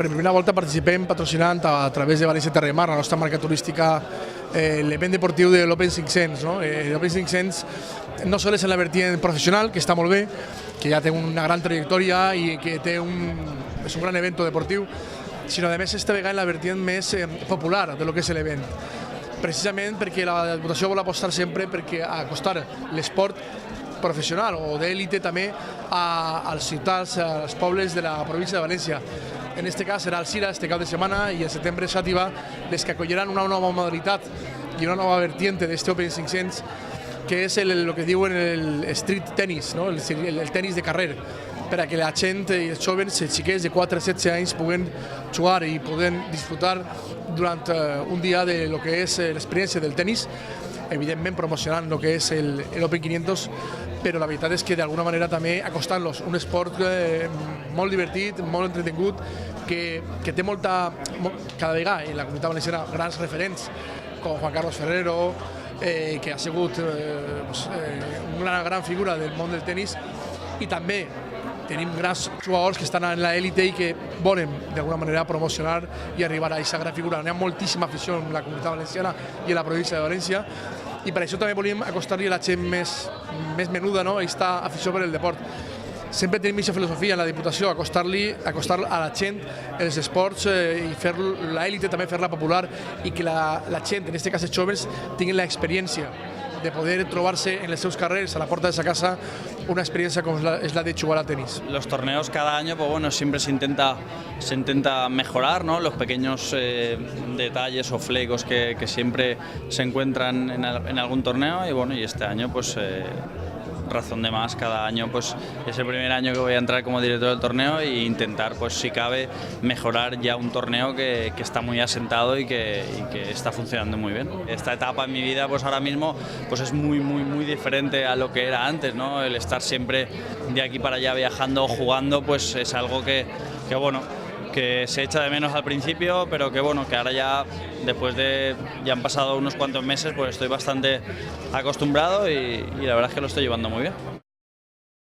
per primera volta participem patrocinant a través de València Terra i Mar, la nostra marca turística, l'event deportiu de l'Open 500. L'Open 500 no sols en la vertiente professional, que està molt bé, que ja té una gran trajectòria i que és un gran event deportiu, sinó a més esta vegada en la vertiente més popular de lo que és l'event. Precisament perquè la Diputació vol apostar sempre perquè acostar l'esport professional o d'élite també als ciutats, als pobles de la província de València. En aquest cas serà el Cira este cap de setmana i en setembre Xàtiva, les que acolliran una nova modalitat i una nova vertiente d'aquest Open 500, que és el que diuen el street tennis, el tennis de carrer, per a que la gent i els joves, els xiquets de 4 a 16 anys puguen jugar i poden disfrutar durant un dia de lo que és l'experiència del tennis, evidentment promocionant el que és l'Open 500, però la veritat és que d'alguna manera també acostant-los un esport molt divertit, molt entretingut, que té cada vegada en la comunitat valenciana grans referents, com Juan Carlos Ferrero, que ha sigut una gran figura del món del tennis, i també tenim grans jugadors que estan en l'élite i que volen d'alguna manera promocionar i arribar a aquesta gran figura. Hi ha moltíssima afició en la comunitat valenciana i en la província de València, i per això també volíem acostar-li a la gent més menuda aquesta afició per el deport. Sempre tenim aquesta filosofia en la Diputació, acostar a la gent els esports i fer l'élite també fer-la popular, i que la gent, en aquest cas els joves, tinguin l'experiència de poder trobar-se en els seus carrers, a la porta de sa casa, una experiencia como es la de jugar a tenis. Los torneos cada año, pues bueno, siempre se intenta mejorar, ¿no? Los pequeños detalles o flecos que siempre se encuentran en algún torneo, y bueno, y este año pues razón de más, cada año pues es el primer año que voy a entrar como director del torneo e intentar, pues si cabe, mejorar ya un torneo que está muy asentado y que está funcionando muy bien. Esta etapa en mi vida pues ahora mismo pues es muy diferente a lo que era antes, ¿no? El estar siempre de aquí para allá viajando, jugando, pues es algo que bueno, que se echa de menos al principio, pero que bueno, que ahora ya, después de, ya han pasado unos cuantos meses, pues estoy bastante acostumbrado y la verdad es que lo estoy llevando muy bien.